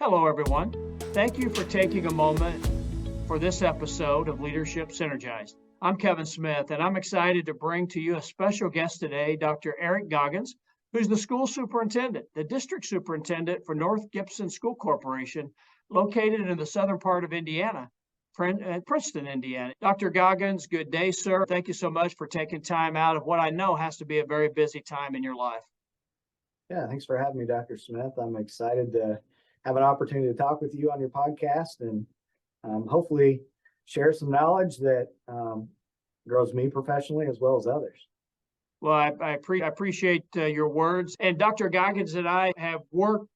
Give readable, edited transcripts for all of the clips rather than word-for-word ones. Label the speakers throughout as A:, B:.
A: Hello, everyone. Thank you for taking a moment for this episode of Leadership Synergized. I'm Kevin Smith, and I'm excited to bring to you a special guest today, Dr. Eric Goggins, who's the school superintendent, the district superintendent for North Gibson School Corporation, located in the southern part of Indiana, Princeton, Indiana. Dr. Goggins, good day, sir. Thank you so much for taking time out of what I know has to be a very busy time in your life.
B: Yeah, thanks for having me, Dr. Smith. I'm excited to have an opportunity to talk with you on your podcast and hopefully share some knowledge that grows me professionally as well as others.
A: Well, I appreciate your words. And Dr. Goggins and I have worked,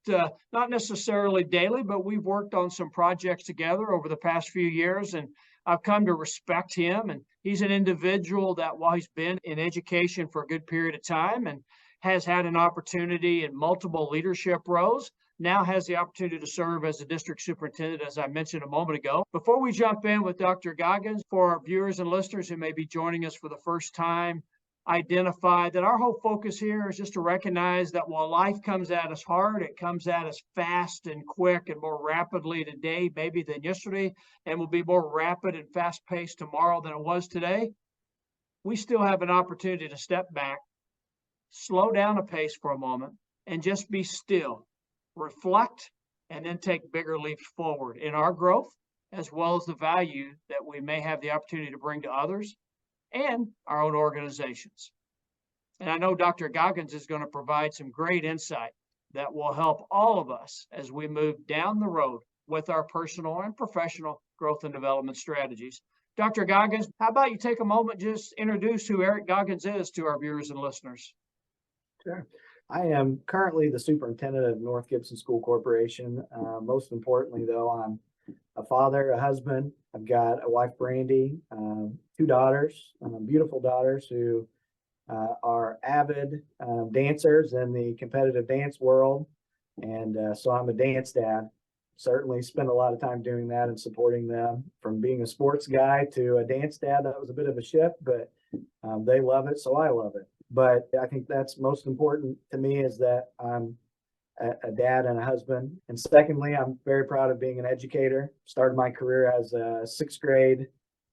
A: not necessarily daily, but we've worked on some projects together over the past few years. And I've come to respect him. And he's an individual that, while he's been in education for a good period of time and has had an opportunity in multiple leadership roles, now has the opportunity to serve as the district superintendent, as I mentioned a moment ago. Before we jump in with Dr. Goggins, for our viewers and listeners who may be joining us for the first time, identify that our whole focus here is just to recognize that while life comes at us hard, it comes at us fast and quick and more rapidly today, maybe than yesterday, and will be more rapid and fast-paced tomorrow than it was today. We still have an opportunity to step back, slow down a pace for a moment, and just be still, reflect, and then take bigger leaps forward in our growth, as well as the value that we may have the opportunity to bring to others and our own organizations. And I know Dr. Goggins is going to provide some great insight that will help all of us as we move down the road with our personal and professional growth and development strategies. Dr. Goggins, how about you take a moment, just introduce who Eric Goggins is to our viewers and listeners.
B: Sure. I am currently the superintendent of North Gibson School Corporation. Most importantly, though, I'm a father, a husband. I've got a wife, Brandy, two daughters, beautiful daughters who are avid dancers in the competitive dance world. And so I'm a dance dad. Certainly spend a lot of time doing that and supporting them. From being a sports guy to a dance dad, that was a bit of a shift, but they love it, so I love it. But I think that's most important to me, is that I'm a dad and a husband. And secondly, I'm very proud of being an educator. Started my career as a sixth grade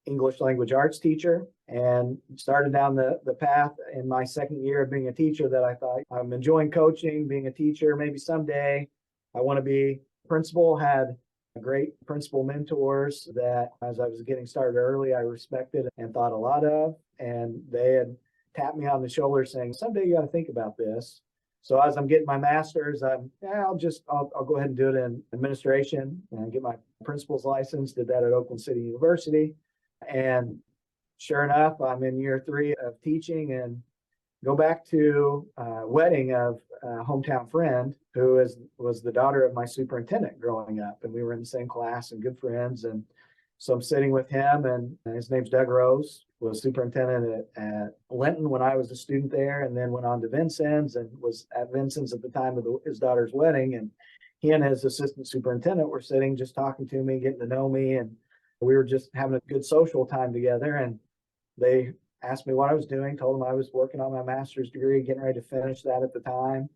B: English language arts teacher and started down the path in my second year of being a teacher that I thought, I'm enjoying coaching, being a teacher. Maybe someday I want to be a principal. Had great principal mentors that, as I was getting started early, I respected and thought a lot of. And they had tapped me on the shoulder saying, someday you got to think about this. So as I'm getting my master's, I'll go ahead and do it in administration and get my principal's license. Did that at Oakland City University. And sure enough, I'm in year 3 of teaching and go back to a wedding of a hometown friend who was the daughter of my superintendent growing up. And we were in the same class and good friends. And so I'm sitting with him, and his name's Doug Rose, was superintendent at Linton when I was a student there, and then went on to Vincennes and was at Vincennes at the time of his daughter's wedding. And he and his assistant superintendent were sitting, just talking to me, getting to know me, and we were just having a good social time together. And they asked me what I was doing, told them I was working on my master's degree, getting ready to finish that at the time.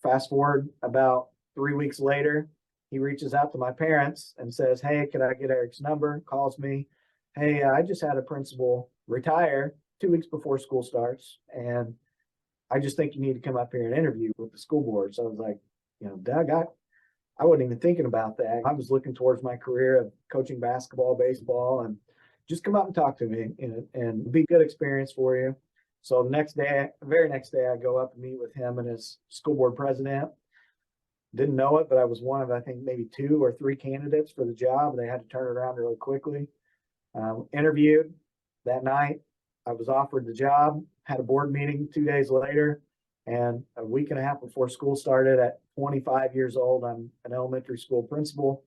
B: Fast forward about 3 weeks later, he reaches out to my parents and says, hey, could I get Eric's number? Calls me. Hey, I just had a principal retire 2 weeks before school starts, and I just think you need to come up here and interview with the school board. So I was like, Doug, I wasn't even thinking about that. I was looking towards my career of coaching basketball, baseball, and just come up and talk to me and be a good experience for you. So the very next day, I go up and meet with him and his school board president. Didn't know it, but I was one of, I think, maybe 2 or 3 candidates for the job. They had to turn it around really quickly. Interviewed that night. I was offered the job, had a board meeting 2 days later, and a week and a half before school started, at 25 years old, I'm an elementary school principal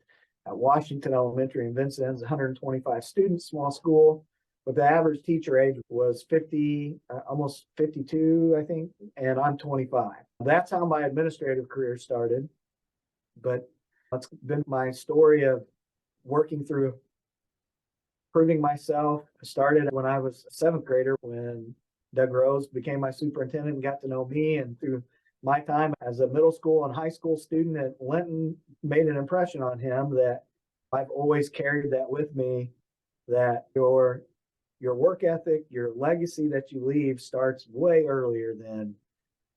B: at Washington Elementary in Vincennes, 125 students, small school. But the average teacher age was 50, almost 52, I think, and I'm 25. That's how my administrative career started. But that's been my story of working through proving myself. I started when I was a 7th grader, when Doug Rose became my superintendent and got to know me. And through my time as a middle school and high school student at Linton made an impression on him that I've always carried that with me, that your work ethic, your legacy that you leave starts way earlier than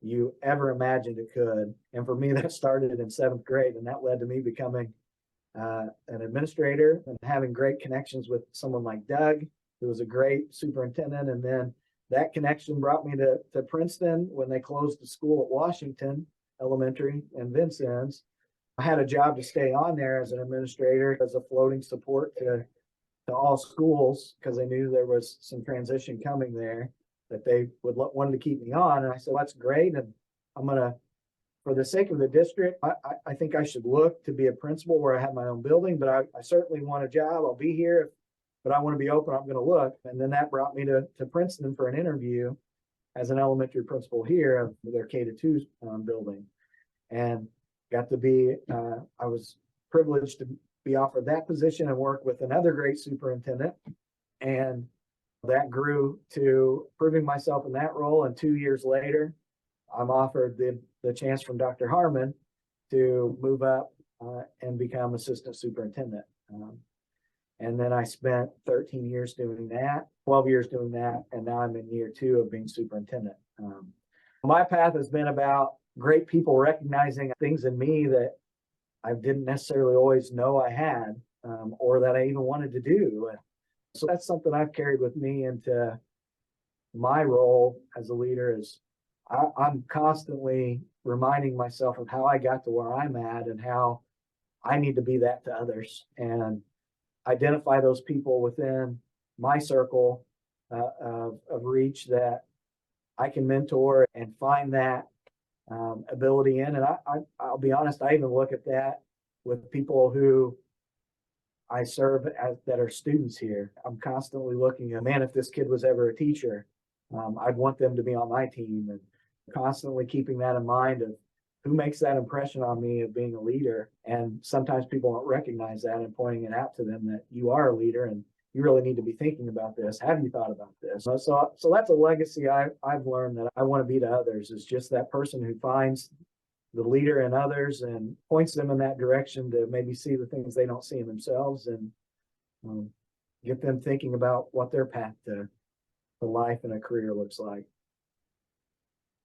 B: you ever imagined it could. And for me, that started in 7th grade, and that led to me becoming an administrator and having great connections with someone like Doug, who was a great superintendent. And then that connection brought me to Princeton when they closed the school at Washington Elementary and Vincennes. I had a job to stay on there as an administrator, as a floating support to all schools, because they knew there was some transition coming there, that they wanted to keep me on. And I said, that's great. And I'm going to, for the sake of the district, I think I should look to be a principal where I have my own building, but I certainly want a job. I'll be here, but I want to be open. I'm going to look. And then that brought me to Princeton for an interview as an elementary principal here of their K-2 building. And got to be, I was privileged to be offered that position and work with another great superintendent. And that grew to proving myself in that role. And 2 years later, I'm offered the chance from Dr. Harmon to move up and become assistant superintendent. And then I spent 13 years doing that, 12 years doing that, and now I'm in year 2 of being superintendent. My path has been about great people recognizing things in me that I didn't necessarily always know I had, or that I even wanted to do. So that's something I've carried with me into my role as a leader. Is I'm constantly reminding myself of how I got to where I'm at and how I need to be that to others, and identify those people within my circle of reach that I can mentor and find that ability in. And I'll be honest, I even look at that with people who I serve as that are students here. I'm constantly looking at, man, if this kid was ever a teacher, I'd want them to be on my team, and constantly keeping that in mind of who makes that impression on me of being a leader. And sometimes people don't recognize that, and pointing it out to them that you are a leader and you really need to be thinking about this. Have you thought about this? So that's a legacy I've learned that I want to be to others, is just that person who finds the leader in others and points them in that direction to maybe see the things they don't see in themselves, and get them thinking about what their path to life and a career looks like.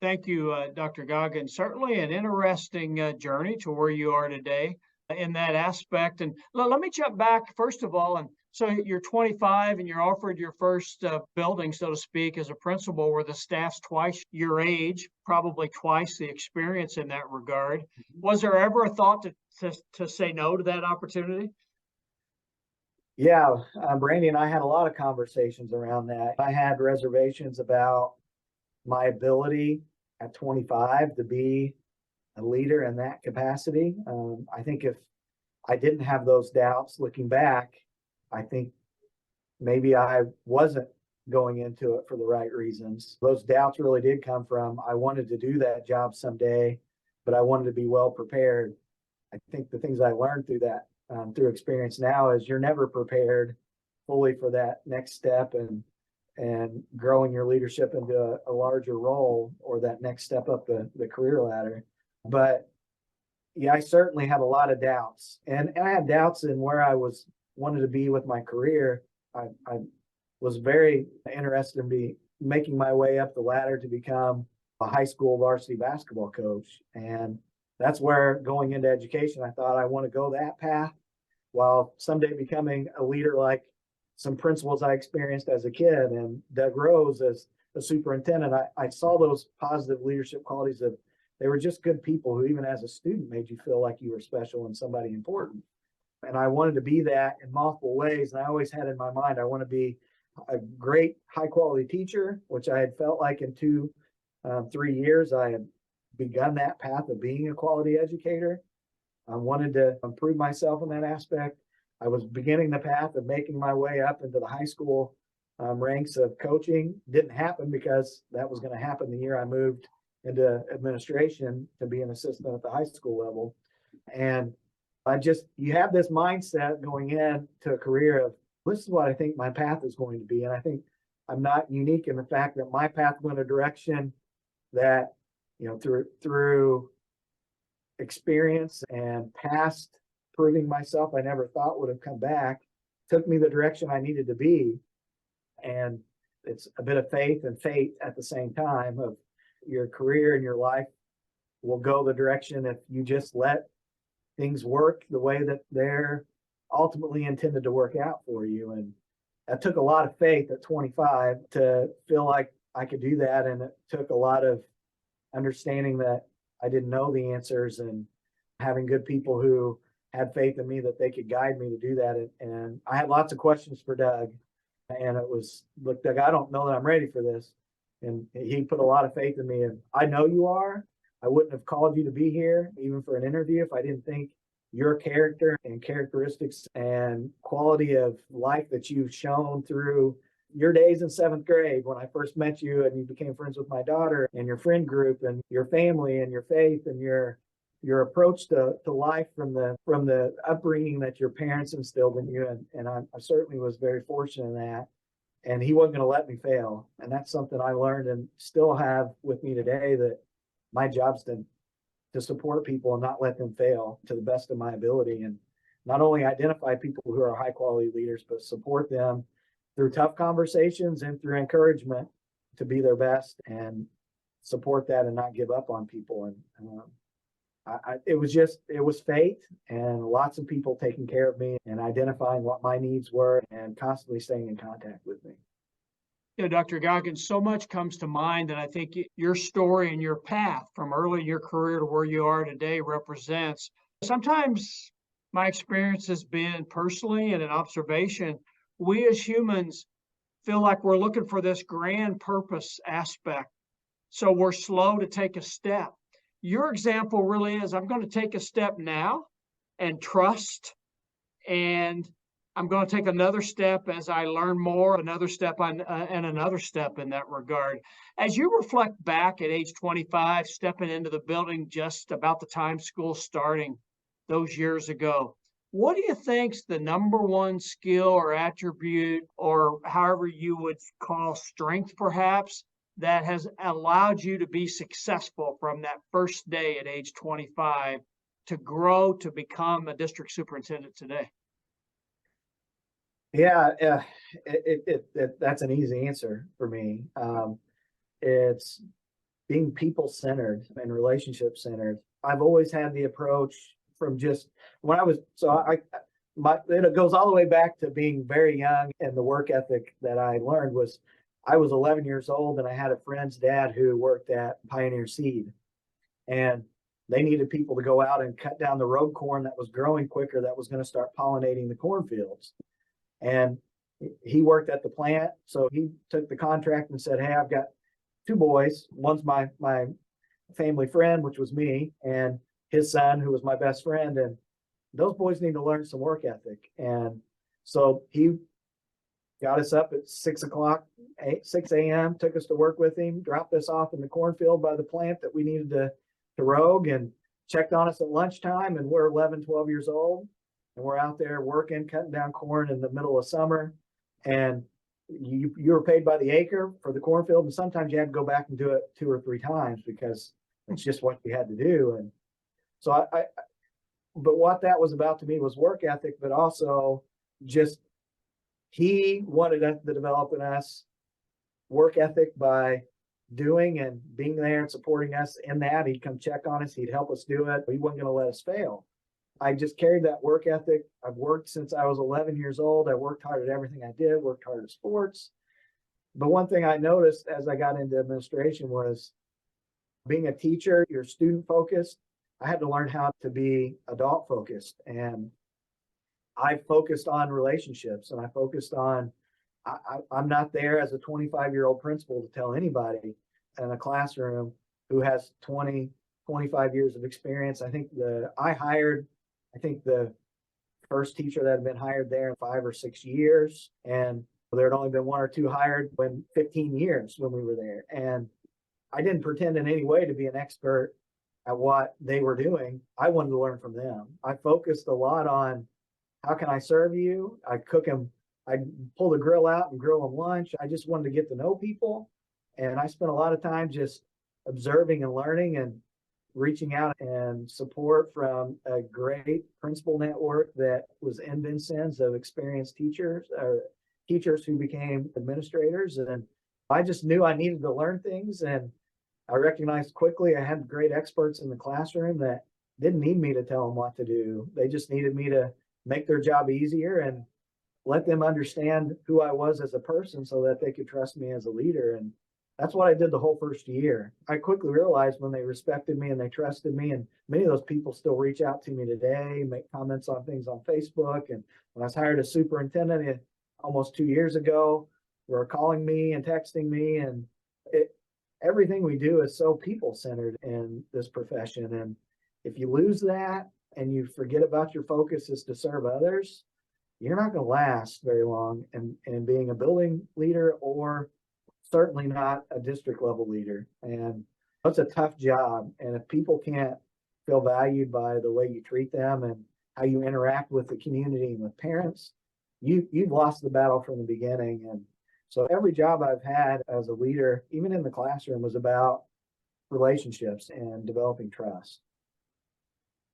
A: Thank you, Dr. Goggins. Certainly an interesting journey to where you are today in that aspect. And let me jump back first of all. And so you're 25 and you're offered your first building, so to speak, as a principal, where the staff's twice your age, probably twice the experience in that regard. Was there ever a thought to say no to that opportunity?
B: Yeah, Brandy and I had a lot of conversations around that. I had reservations about my ability at 25 to be a leader in that capacity. I think if I didn't have those doubts looking back, I think maybe I wasn't going into it for the right reasons. Those doubts really did come from, I wanted to do that job someday, but I wanted to be well prepared. I think the things I learned through that, through experience now, is you're never prepared fully for that next step and growing your leadership into a larger role, or that next step up the career ladder. But yeah, I certainly had a lot of doubts, and I had doubts in where I wanted to be with my career. I was very interested in making my way up the ladder to become a high school varsity basketball coach. And that's where, going into education, I thought I want to go that path, while someday becoming a leader like some principals I experienced as a kid, and Doug Rose as a superintendent. I saw those positive leadership qualities of, they were just good people who, even as a student, made you feel like you were special and somebody important. And I wanted to be that in multiple ways. And I always had in my mind, I want to be a great high quality teacher, which I had felt like in 3 years, I had begun that path of being a quality educator. I wanted to improve myself in that aspect. I was beginning the path of making my way up into the high school ranks of coaching. Didn't happen, because that was going to happen the year I moved into administration to be an assistant at the high school level. And you have this mindset going into a career of, this is what I think my path is going to be. And I think I'm not unique in the fact that my path went a direction that through experience and past proving myself I never thought would have come back, took me the direction I needed to be. And it's a bit of faith and fate at the same time of your career and your life will go the direction if you just let things work the way that they're ultimately intended to work out for you. And that took a lot of faith at 25 to feel like I could do that. And it took a lot of understanding that I didn't know the answers and having good people who had faith in me that they could guide me to do that. And I had lots of questions for Doug. And it was, look, Doug, I don't know that I'm ready for this. And he put a lot of faith in me. And I know you are. I wouldn't have called you to be here, even for an interview, if I didn't think your character and characteristics and quality of life that you've shown through your days in seventh grade when I first met you and you became friends with my daughter and your friend group and your family and your faith and your approach to life from the upbringing that your parents instilled in you. And I certainly was very fortunate in that. And he wasn't going to let me fail. And that's something I learned and still have with me today, that my job's to support people and not let them fail to the best of my ability. And not only identify people who are high quality leaders, but support them through tough conversations and through encouragement to be their best and support that and not give up on people. And it was fate and lots of people taking care of me and identifying what my needs were and constantly staying in contact with me.
A: Dr. Goggins, so much comes to mind that I think your story and your path from early in your career to where you are today represents. Sometimes my experience has been personally and an observation, we as humans feel like we're looking for this grand purpose aspect. So we're slow to take a step. Your example really is, I'm going to take a step now and trust, and I'm going to take another step as I learn more, another step and another step in that regard. As you reflect back at age 25, stepping into the building just about the time school starting those years ago, what do you think's the number one skill or attribute, or however you would call strength perhaps, that has allowed you to be successful from that first day at age 25 to grow to become a district superintendent today?
B: Yeah, that's an easy answer for me. It's being people centered and relationship centered. I've always had the approach from just when I was, it goes all the way back to being very young, and the work ethic that I learned was, I was 11 years old and I had a friend's dad who worked at Pioneer Seed, and they needed people to go out and cut down the road corn that was growing quicker, that was going to start pollinating the cornfields. And he worked at the plant. So he took the contract and said, hey, I've got two boys. One's my family friend, which was me, and his son, who was my best friend. And those boys need to learn some work ethic. And so he got us up at 6 a.m., took us to work with him, dropped us off in the cornfield by the plant that we needed to rogue, and checked on us at lunchtime. And we're 11, 12 years old. And we're out there working, cutting down corn in the middle of summer. And you were paid by the acre for the cornfield. And sometimes you had to go back and do it 2 or 3 times because it's just what you had to do. And so but what that was about to me was work ethic, but also just, he wanted to develop in us work ethic by doing and being there and supporting us in that. He'd come check on us. He'd help us do it. He wasn't going to let us fail. I just carried that work ethic. I've worked since I was 11 years old. I worked hard at everything I did, worked hard at sports. But one thing I noticed as I got into administration was, being a teacher, you're student focused. I had to learn how to be adult focused. And I focused on relationships, and I focused on, I'm not there as a 25-year-old principal to tell anybody in a classroom who has 20, 25 years of experience. I think the first teacher that had been hired there in 5 or 6 years, and there had only been 1 or 2 hired in 15 years when we were there. And I didn't pretend in any way to be an expert at what they were doing. I wanted to learn from them. I focused a lot on, how can I serve you? I cook them. I pull the grill out and grill them lunch. I just wanted to get to know people. And I spent a lot of time just observing and learning and reaching out and support from a great principal network that was in Vincennes of experienced teachers or teachers who became administrators. And I just knew I needed to learn things. And I recognized quickly I had great experts in the classroom that didn't need me to tell them what to do. They just needed me to make their job easier and let them understand who I was as a person so that they could trust me as a leader. And that's what I did the whole first year. I quickly realized when they respected me and they trusted me, and many of those people still reach out to me today, make comments on things on Facebook. And when I was hired as superintendent almost 2 years ago, they were calling me and texting me. And everything we do is so people-centered in this profession. And if you lose that and you forget about your focus is to serve others, you're not going to last very long in being a building leader, or certainly not a district level leader. And it's a tough job. And if people can't feel valued by the way you treat them and how you interact with the community and with parents, you've lost the battle from the beginning. And so every job I've had as a leader, even in the classroom, was about relationships and developing trust.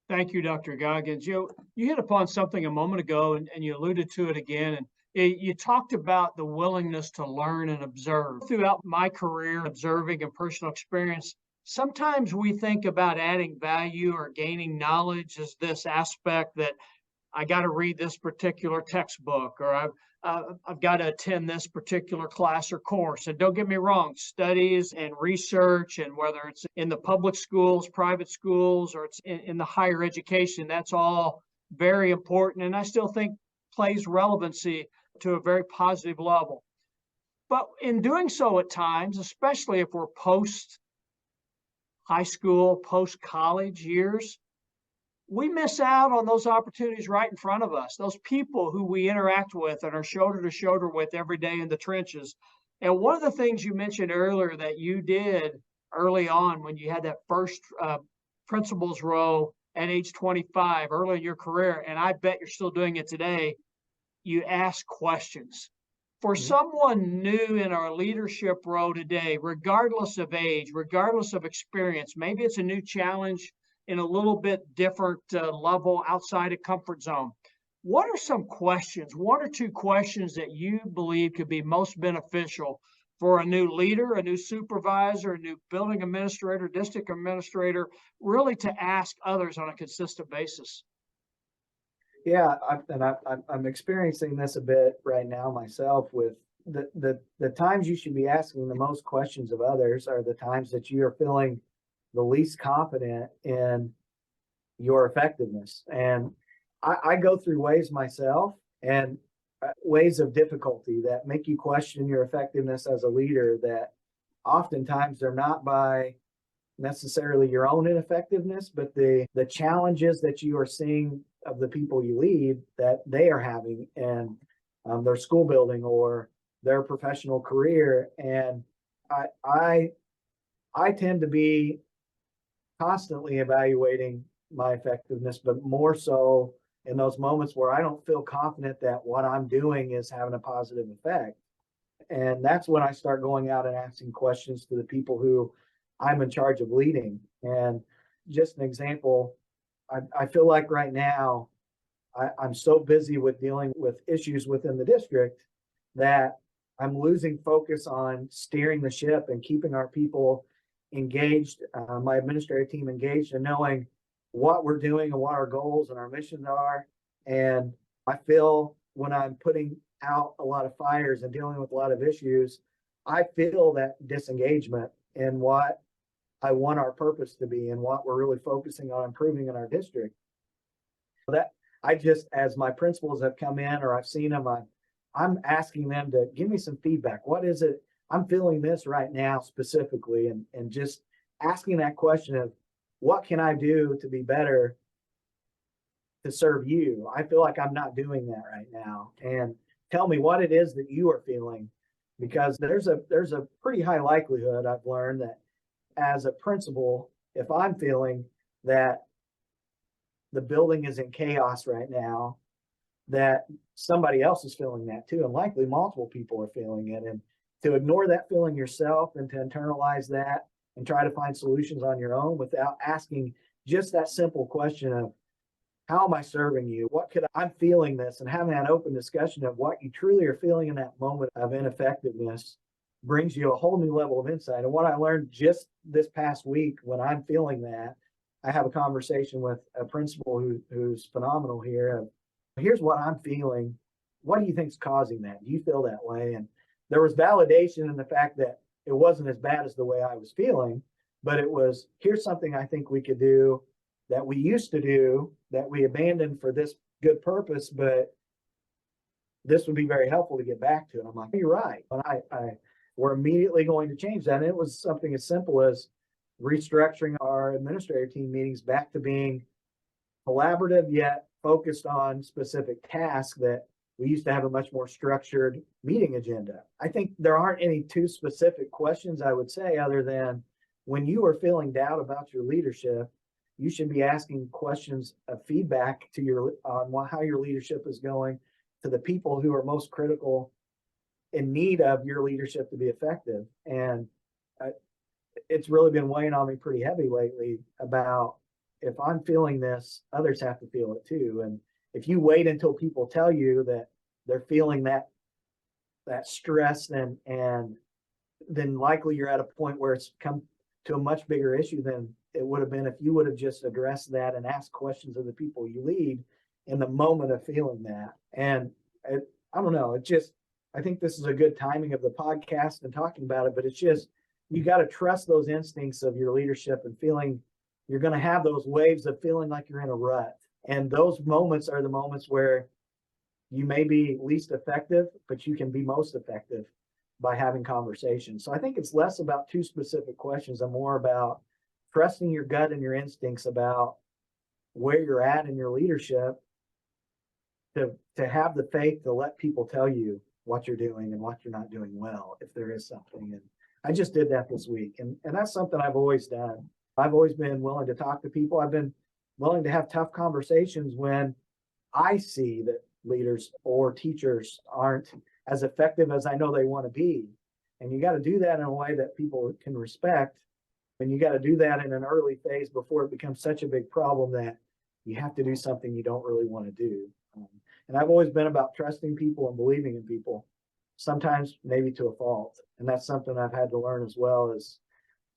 A: Thank you, Dr. Goggins. You hit upon something a moment ago, and you alluded to it again. And you talked about the willingness to learn and observe. Throughout my career, observing and personal experience, sometimes we think about adding value or gaining knowledge as this aspect that I got to read this particular textbook, or I've got to attend this particular class or course. And don't get me wrong, studies and research, and whether it's in the public schools, private schools, or it's in the higher education, that's all very important. And I still think plays relevancy to a very positive level. But in doing so at times, especially if we're post high school, post college years, we miss out on those opportunities right in front of us, those people who we interact with and are shoulder to shoulder with every day in the trenches. And one of the things you mentioned earlier that you did early on when you had that first principal's role at age 25, early in your career, and I bet you're still doing it today, you ask questions. For someone new in our leadership role today, regardless of age, regardless of experience, maybe it's a new challenge in a little bit different level outside of comfort zone. What are some questions, one or two questions that you believe could be most beneficial for a new leader, a new supervisor, a new building administrator, district administrator, really to ask others on a consistent basis?
B: Yeah, I'm experiencing this a bit right now myself with the times you should be asking the most questions of others are the times that you are feeling the least confident in your effectiveness. And I go through waves myself, and waves of difficulty that make you question your effectiveness as a leader, that oftentimes they're not by necessarily your own ineffectiveness, but the challenges that you are seeing of the people you lead that they are having in their school building or their professional career. And I tend to be constantly evaluating my effectiveness, but more so in those moments where I don't feel confident that what I'm doing is having a positive effect. And that's when I start going out and asking questions to the people who I'm in charge of leading. And just an example, I feel like right now I'm so busy with dealing with issues within the district that I'm losing focus on steering the ship and keeping our people engaged, my administrative team engaged, and knowing what we're doing and what our goals and our missions are. And I feel when I'm putting out a lot of fires and dealing with a lot of issues, I feel that disengagement in what I want our purpose to be and what we're really focusing on improving in our district. That I just, as my principals have come in or I've seen them, I'm asking them to give me some feedback. What is it? I'm feeling this right now specifically, and just asking that question of what can I do to be better to serve you? I feel like I'm not doing that right now. And tell me what it is that you are feeling, because there's a pretty high likelihood I've learned that as a principal, if I'm feeling that the building is in chaos right now, that somebody else is feeling that too, and likely multiple people are feeling it. And to ignore that feeling yourself and to internalize that and try to find solutions on your own without asking just that simple question of, how am I serving you? I'm feeling this, and having that open discussion of what you truly are feeling in that moment of ineffectiveness brings you a whole new level of insight. And what I learned just this past week, when I'm feeling that, I have a conversation with a principal who's phenomenal here. Here's what I'm feeling. What do you think's causing that? Do you feel that way? And there was validation in the fact that it wasn't as bad as the way I was feeling, but it was, here's something I think we could do that we used to do that we abandoned for this good purpose, but this would be very helpful to get back to. And I'm like, you're right. But we're immediately going to change that. And it was something as simple as restructuring our administrative team meetings back to being collaborative, yet focused on specific tasks that we used to have a much more structured meeting agenda. I think there aren't any two specific questions I would say, other than when you are feeling doubt about your leadership, you should be asking questions of feedback to on how your leadership is going, to the people who are most critical in need of your leadership to be effective. And it's really been weighing on me pretty heavy lately about, if I'm feeling this, others have to feel it too. And if you wait until people tell you that they're feeling that stress, and then likely you're at a point where it's come to a much bigger issue than it would have been if you would have just addressed that and asked questions of the people you lead in the moment of feeling that. And I don't know, I think this is a good timing of the podcast and talking about it, but it's just, you got to trust those instincts of your leadership and feeling. You're going to have those waves of feeling like you're in a rut. And those moments are the moments where you may be least effective, but you can be most effective by having conversations. So I think it's less about two specific questions and more about trusting your gut and your instincts about where you're at in your leadership, to have the faith to let people tell you what you're doing and what you're not doing well, if there is something. And I just did that this week. And that's something I've always done. I've always been willing to talk to people. I've been willing to have tough conversations when I see that leaders or teachers aren't as effective as I know they want to be. And you got to do that in a way that people can respect. And you got to do that in an early phase before it becomes such a big problem that you have to do something you don't really want to do. And I've always been about trusting people and believing in people, sometimes maybe to a fault. And that's something I've had to learn as well, is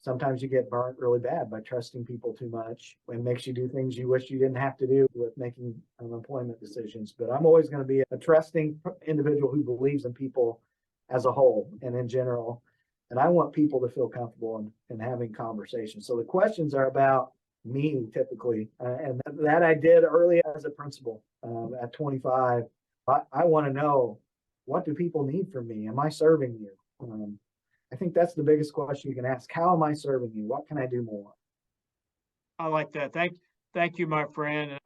B: sometimes you get burnt really bad by trusting people too much, and makes you do things you wish you didn't have to do with making employment decisions. But I'm always going to be a trusting individual who believes in people as a whole and in general. And I want people to feel comfortable in having conversations. So the questions are about me typically, and that I did early as a principal at 25. I want to know, what do people need from me? Am I serving you? I think that's the biggest question you can ask. How am I serving you? What can I do more?
A: I like that. Thank you, my friend.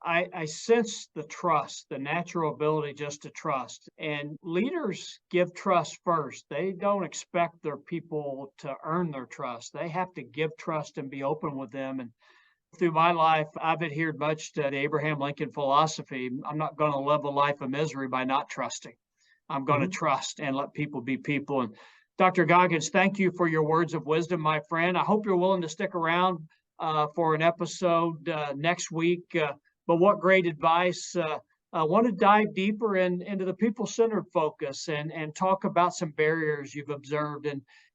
A: I sense the trust, the natural ability just to trust. And leaders give trust first. They don't expect their people to earn their trust. They have to give trust and be open with them. And through my life, I've adhered much to the Abraham Lincoln philosophy. I'm not going to live a life of misery by not trusting. I'm going to trust and let people be people. And Dr. Goggins, thank you for your words of wisdom, my friend. I hope you're willing to stick around for an episode next week. But what great advice. I want to dive deeper into the people-centered focus and talk about some barriers you've observed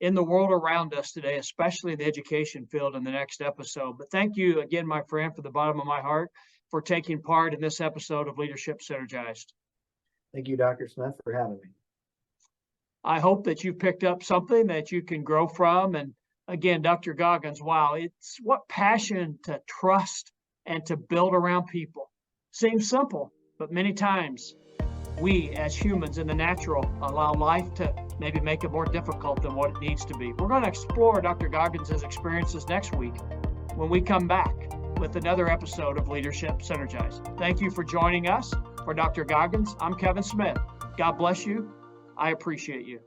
A: in the world around us today, especially in the education field, in the next episode. But thank you again, my friend, from the bottom of my heart, for taking part in this episode of Leadership Synergized.
B: Thank you, Dr. Smith, for having me.
A: I hope that you picked up something that you can grow from. And again, Dr. Goggins, wow, it's what passion to trust and to build around people. Seems simple, but many times we as humans in the natural allow life to maybe make it more difficult than what it needs to be. We're going to explore Dr. Goggins' experiences next week when we come back with another episode of Leadership Synergized. Thank you for joining us. For Dr. Goggins, I'm Kevin Smith. God bless you. I appreciate you.